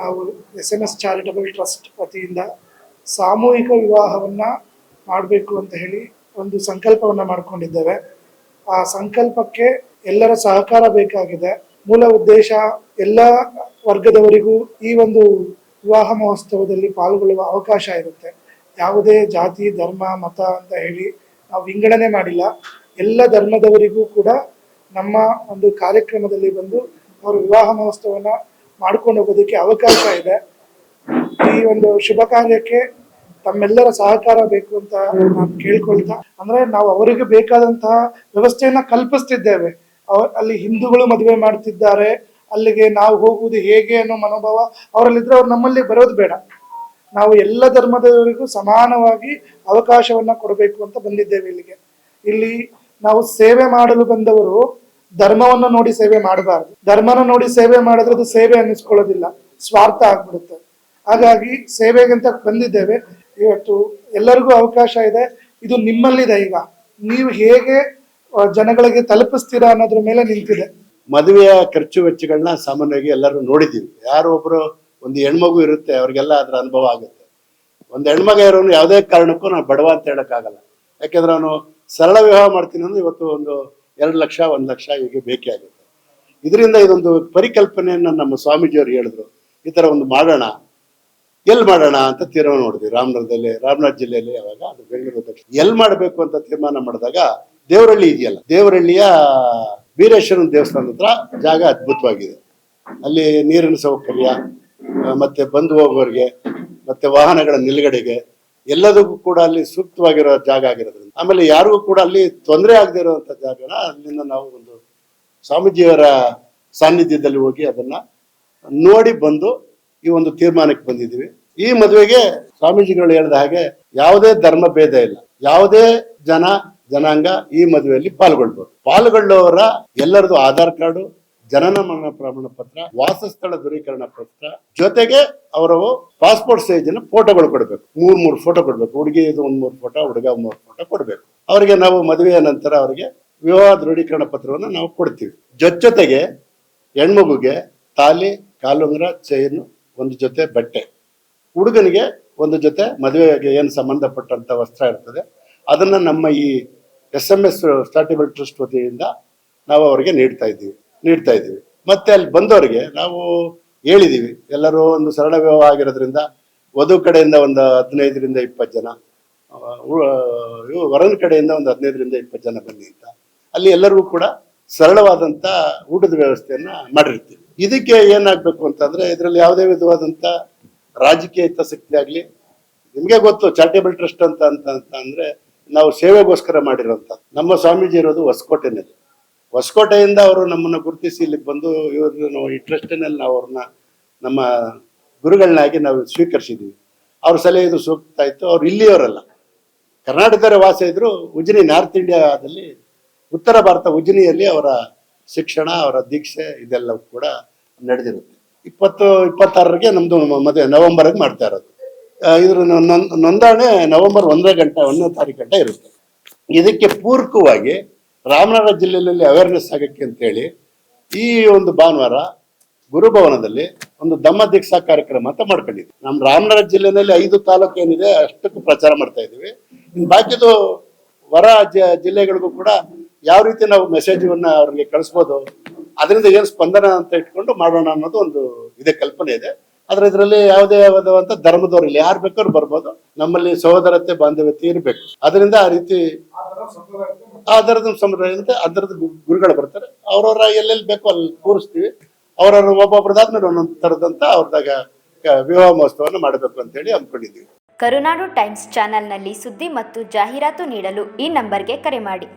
ನಾವು SMS charitable trust ವತಿಯಿಂದ ಸಾಮೂಹಿಕ ವಿವಾಹವನ್ನು ಮಾಡಬೇಕು ಅಂತ ಹೇಳಿ ಒಂದು ಸಂಕಲ್ಪವನ್ನು ಮಾಡಿಕೊಂಡಿದ್ದೇವೆ. ಆ ಸಂಕಲ್ಪಕ್ಕೆ ಎಲ್ಲರ ಸಹಕಾರ ಬೇಕಾಗಿದೆ. ಮೂಲ ಉದ್ದೇಶ ಎಲ್ಲ ವರ್ಗದವರಿಗೂ ಈ ಒಂದು ವಿವಾಹ ಮಹೋತ್ಸವದಲ್ಲಿ ಪಾಲ್ಗೊಳ್ಳುವ ಅವಕಾಶ ಇರುತ್ತೆ. ಯಾವುದೇ ಜಾತಿ ಧರ್ಮ ಮತ ಅಂತ ಹೇಳಿ ನಾವು ವಿಂಗಡಣೆ ಮಾಡಿಲ್ಲ. ಎಲ್ಲ ಧರ್ಮದವರಿಗೂ ಕೂಡ ನಮ್ಮ ಒಂದು ಕಾರ್ಯಕ್ರಮದಲ್ಲಿ ಬಂದು ಅವರು ವಿವಾಹ ಮಹೋತ್ಸವವನ್ನು ಮಾಡ್ಕೊಂಡು ಹೋಗೋದಕ್ಕೆ ಅವಕಾಶ ಇದೆ. ಈ ಒಂದು ಶುಭ ಕಾರ್ಯಕ್ಕೆ ತಮ್ಮೆಲ್ಲರ ಸಹಕಾರ ಬೇಕು ಅಂತ ನಾನು ಕೇಳ್ಕೊಳ್ತಾ, ಅಂದ್ರೆ ನಾವು ಅವರಿಗೆ ಬೇಕಾದಂತಹ ವ್ಯವಸ್ಥೆಯನ್ನ ಕಲ್ಪಿಸ್ತಿದ್ದೇವೆ. ಅಲ್ಲಿ ಹಿಂದೂಗಳು ಮದುವೆ ಮಾಡ್ತಿದ್ದಾರೆ, ಅಲ್ಲಿಗೆ ನಾವು ಹೋಗುವುದು ಹೇಗೆ ಅನ್ನೋ ಮನೋಭಾವ ಅವರಲ್ಲಿದ್ರೆ ಅವ್ರು ನಮ್ಮಲ್ಲಿ ಬರೋದು ಬೇಡ. ನಾವು ಎಲ್ಲ ಧರ್ಮದವರಿಗೂ ಸಮಾನವಾಗಿ ಅವಕಾಶವನ್ನ ಕೊಡಬೇಕು ಅಂತ ಬಂದಿದ್ದೇವೆ ಇಲ್ಲಿಗೆ. ಇಲ್ಲಿ ನಾವು ಸೇವೆ ಮಾಡಲು ಬಂದವರು ಧರ್ಮವನ್ನು ನೋಡಿ ಸೇವೆ ಮಾಡಬಾರ್ದು. ಧರ್ಮನ ನೋಡಿ ಸೇವೆ ಮಾಡಿದ್ರೆ ಅದು ಸೇವೆ ಅನ್ನಿಸ್ಕೊಳ್ಳೋದಿಲ್ಲ, ಸ್ವಾರ್ಥ ಆಗ್ಬಿಡುತ್ತೆ. ಹಾಗಾಗಿ ಸೇವೆಗಂತ ಬಂದಿದ್ದೇವೆ. ಇವತ್ತು ಎಲ್ಲರಿಗೂ ಅವಕಾಶ ಇದೆ, ಇದು ನಿಮ್ಮಲ್ಲಿದೆ. ಈಗ ನೀವು ಹೇಗೆ ಜನಗಳಿಗೆ ತಲುಪಿಸ್ತೀರಾ ಅನ್ನೋದ್ರ ಮೇಲೆ ನಿಂತಿದೆ. ಮದುವೆಯ ಖರ್ಚು ವೆಚ್ಚಗಳನ್ನ ಸಾಮಾನ್ಯವಾಗಿ ಎಲ್ಲರೂ ನೋಡಿದೀವಿ. ಯಾರೋ ಒಬ್ರು ಒಂದು ಹೆಣ್ಮಗು ಇರುತ್ತೆ, ಅವ್ರಿಗೆಲ್ಲ ಅದ್ರ ಅನುಭವ ಆಗುತ್ತೆ. ಒಂದು ಹೆಣ್ಮಗ ಇರೋನು ಯಾವುದೇ ಕಾರಣಕ್ಕೂ ನಾವು ಬಡವ ಅಂತ ಹೇಳಕ್ಕಾಗಲ್ಲ. ಯಾಕೆಂದ್ರೆ ಅವನು ಸರಳ ವಿವಾಹ ಮಾಡ್ತೀನಿ ಅಂದ್ರೆ ಇವತ್ತು ಒಂದು 2 ಲಕ್ಷ 1 ಲಕ್ಷ ಹೀಗೆ ಬೇಕೇ ಆಗುತ್ತೆ. ಇದರಿಂದ ಇದೊಂದು ಪರಿಕಲ್ಪನೆಯನ್ನ ನಮ್ಮ ಸ್ವಾಮೀಜಿಯವರು ಹೇಳಿದ್ರು, ಈ ತರ ಒಂದು ಮಾಡೋಣ, ಎಲ್ಲಿ ಮಾಡೋಣ ಅಂತ ತೀರ್ಮಾನ ಮಾಡಿದ್ವಿ. ರಾಮನಗರ ಜಿಲ್ಲೆಯಲ್ಲಿ ಅವಾಗ ಅದು ಬೆಂಗಳೂರು ದಕ್ಷಿಣ ಎಲ್ಲಿ ಮಾಡಬೇಕು ಅಂತ ತೀರ್ಮಾನ ಮಾಡಿದಾಗ ದೇವರಹಳ್ಳಿ ಇದೆಯಲ್ಲ, ದೇವರಹಳ್ಳಿಯ ಬೀರೇಶ್ವರನ ದೇವಸ್ಥಾನದ ಹತ್ರ ಜಾಗ ಅದ್ಭುತವಾಗಿದೆ. ಅಲ್ಲಿ ನೀರಿನ ಸೌಕರ್ಯ, ಮತ್ತೆ ಬಂದು ಹೋಗೋರಿಗೆ, ಮತ್ತೆ ವಾಹನಗಳ ನಿಲುಗಡೆಗೆ ಎಲ್ಲದಕ್ಕೂ ಕೂಡ ಅಲ್ಲಿ ಸೂಕ್ತವಾಗಿರೋ ಜಾಗ ಆಗಿರೋದ್ರಿಂದ, ಆಮೇಲೆ ಯಾರಿಗೂ ಕೂಡ ಅಲ್ಲಿ ತೊಂದರೆ ಆಗದೆ ಇರುವಂತ ಜಾಗನ ಅಲ್ಲಿಂದ ನಾವು ಒಂದು ಸ್ವಾಮೀಜಿಯವರ ಸಾನ್ನಿಧ್ಯದಲ್ಲಿ ಹೋಗಿ ಅದನ್ನ ನೋಡಿ ಬಂದು ಈ ಒಂದು ತೀರ್ಮಾನಕ್ಕೆ ಬಂದಿದ್ದೀವಿ. ಈ ಮದುವೆಗೆ ಸ್ವಾಮೀಜಿಗಳು ಹೇಳಿದ ಹಾಗೆ ಯಾವುದೇ ಧರ್ಮ ಭೇದ ಇಲ್ಲ, ಯಾವುದೇ ಜನಾಂಗ ಈ ಮದುವೆಯಲ್ಲಿ ಪಾಲ್ಗೊಳ್ಬಹುದು. ಪಾಲ್ಗೊಳ್ಳೋರ ಎಲ್ಲರದು ಆಧಾರ್ ಕಾರ್ಡು, ಜನನ ಮರಣ ಪ್ರಮಾಣ ಪತ್ರ, ವಾಸಸ್ಥಳ ದೃಢೀಕರಣ ಪತ್ರ ಜೊತೆಗೆ ಅವರು ಪಾಸ್ಪೋರ್ಟ್ ಸೈಜಿನ ಫೋಟೋಗಳು ಕೊಡ್ಬೇಕು. 3 ಫೋಟೋ ಕೊಡ್ಬೇಕು. ಹುಡುಗಿ ಇದು 3 ಫೋಟೋ, ಹುಡುಗ 3 ಫೋಟೋ ಕೊಡ್ಬೇಕು. ಅವರಿಗೆ ನಾವು ಮದುವೆಯ ನಂತರ ಅವರಿಗೆ ವಿವಾಹ ದೃಢೀಕರಣ ಪತ್ರವನ್ನು ನಾವು ಕೊಡ್ತೀವಿ. ಜೊತೆಗೆ ಹೆಣ್ಮಗುಗೆ ತಾಲಿ, ಕಾಲುಂಗುರ, ಚೈನ್, ಒಂದು ಜೊತೆ ಬಟ್ಟೆ, ಹುಡುಗನಿಗೆ ಒಂದು ಜೊತೆ ಮದುವೆಗೆ ಏನು ಸಂಬಂಧಪಟ್ಟಂತ ವಸ್ತ್ರ ಇರ್ತದೆ ಅದನ್ನ ನಮ್ಮ ಈ SMS ಚಾರಿಟಬಲ್ ಟ್ರಸ್ಟ್ ವತಿಯಿಂದ ನಾವು ಅವರಿಗೆ ನೀಡ್ತಾ ಇದ್ದೀವಿ. ಮತ್ತೆ ಅಲ್ಲಿ ಬಂದವರಿಗೆ ನಾವು ಹೇಳಿದೀವಿ, ಎಲ್ಲರೂ ಒಂದು ಸರಳ ವಿವಾಹ ಆಗಿರೋದ್ರಿಂದ ವಧು ಕಡೆಯಿಂದ ಒಂದು 15ರಿಂದ 20 ಜನ, ವರನ ಕಡೆಯಿಂದ ಒಂದು 15ರಿಂದ 20 ಜನ ಬನ್ನಿ ಅಂತ. ಅಲ್ಲಿ ಎಲ್ಲರಿಗೂ ಕೂಡ ಸರಳವಾದಂತ ಊಟದ ವ್ಯವಸ್ಥೆಯನ್ನ ಮಾಡಿರ್ತೀವಿ. ಇದಕ್ಕೆ ಏನಾಗ್ಬೇಕು ಅಂತಂದ್ರೆ ಇದರಲ್ಲಿ ಯಾವುದೇ ವಿಧವಾದಂತ ರಾಜಕೀಯ ಹಿತಾಸಕ್ತಿ ಆಗ್ಲಿ, ನಿಮ್ಗೆ ಗೊತ್ತು ಚಾರಿಟಬಲ್ ಟ್ರಸ್ಟ್ ಅಂತ ಅಂದ್ರೆ ನಾವು ಸೇವೆಗೋಸ್ಕರ ಮಾಡಿರೋಂತ. ನಮ್ಮ ಸ್ವಾಮೀಜಿ ಇರೋದು ಹೊಸಕೋಟೆಯಿಂದ ಅವರು ನಮ್ಮನ್ನ ಗುರುತಿಸಿ ಇಲ್ಲಿಗೆ ಬಂದು ಇವ್ರನ್ನ ಈ ಟ್ರಸ್ಟಿನಲ್ಲಿ ನಾವು ಅವ್ರನ್ನ ನಮ್ಮ ಗುರುಗಳನ್ನಾಗಿ ನಾವು ಸ್ವೀಕರಿಸಿದ್ವಿ. ಅವ್ರ ಸಲಹೆ ಇದು ಸೂಕ್ತ ಇತ್ತು. ಅವ್ರು ಇಲ್ಲಿಯವರಲ್ಲ, ಕರ್ನಾಟಕದ ವಾಸ ಇದ್ರು. ಉಜ್ನಿ ನಾರ್ತ್ ಇಂಡಿಯಾದಲ್ಲಿ, ಉತ್ತರ ಭಾರತ ಉಜ್ನಿಯಲ್ಲಿ ಅವರ ಶಿಕ್ಷಣ, ಅವರ ದೀಕ್ಷೆ ಇದೆಲ್ಲ ಕೂಡ ನಡೆದಿರುತ್ತೆ. 26ರಿಗೆ ನಮ್ದು ಮದುವೆ ನವೆಂಬರ್ಗೆ ಮಾಡ್ತಾ ಇರೋದು. ಇದ್ರ ನೋಂದಣಿ ನವೆಂಬರ್ 1ನೇ ತಾರೀಕು ಇರುತ್ತೆ. ಇದಕ್ಕೆ ಪೂರಕವಾಗಿ ರಾಮನಗರ ಜಿಲ್ಲೆಯಲ್ಲಿ ಅವೇರ್ನೆಸ್ ಆಗಕ್ಕೆ ಅಂತೇಳಿ ಈ ಒಂದು ಭಾನುವಾರ ಗುರುಭವನದಲ್ಲಿ ಒಂದು ಧಮ್ಮ ದೀಕ್ಷಾ ಕಾರ್ಯಕ್ರಮ ಅಂತ ಮಾಡ್ಕೊಂಡಿದ್ವಿ. ನಮ್ಮ ರಾಮನಗರ ಜಿಲ್ಲೆಯಲ್ಲಿ 5 ತಾಲೂಕು ಏನಿದೆ ಅಷ್ಟಕ್ಕೂ ಪ್ರಚಾರ ಮಾಡ್ತಾ ಇದೀವಿ. ಇನ್ನು ಬಾಕಿದು ಹೊರ ಜಿಲ್ಲೆಗಳಿಗೂ ಕೂಡ ಯಾವ ರೀತಿ ನಾವು ಮೆಸೇಜನ್ನ ಅವ್ರಿಗೆ ಕಳಿಸ್ಬೋದು, ಅದರಿಂದ ಏನು ಸ್ಪಂದನ ಅಂತ ಇಟ್ಕೊಂಡು ಮಾಡೋಣ ಅನ್ನೋದು ಒಂದು ಕಲ್ಪನೆ ಇದೆ. ಆದ್ರೆ ಇದರಲ್ಲಿ ಯಾವುದೇ ಆದಂತ ಧರ್ಮದವ್ರು ಇಲ್ಲ, ಯಾರು ಬೇಕಾದ್ರೂ ಬರ್ಬೋದು. ನಮ್ಮಲ್ಲಿ ಸಹೋದರತೆ ಬಾಂಧವ್ಯತೆ ಇರಬೇಕು. ಅದರಿಂದ ಆ ರೀತಿ ಅದರದ ಸಂಪ್ರದಾಯ ಇರುತ್ತೆ. ಅದರದ್ದು ಗುರುಗಳು ಬರ್ತಾರೆ, ಅವ್ರವ್ರ ಎಲ್ಲೆಲ್ಲಿ ಬೇಕೋ ಅಲ್ಲಿ ಕೂರಿಸ್ತೀವಿ. ಅವ್ರವ್ರ ಒಬ್ಬೊಬ್ರದಾದ್ಮೇಲೆ ಒಂದೊಂದು ತರದಂತ ಅವ್ರದಾಗ ವಿವಾಹ ಮಹೋತ್ಸವವನ್ನು ಮಾಡಬೇಕು ಅಂತ ಹೇಳಿ ಅಂದ್ಕೊಂಡಿದ್ದೀವಿ. ಕರುನಾಡು ಟೈಮ್ಸ್ ಚಾನೆಲ್ನಲ್ಲಿ ಸುದ್ದಿ ಮತ್ತು ಜಾಹೀರಾತು ನೀಡಲು ಈ ನಂಬರ್ಗೆ ಕರೆ ಮಾಡಿ.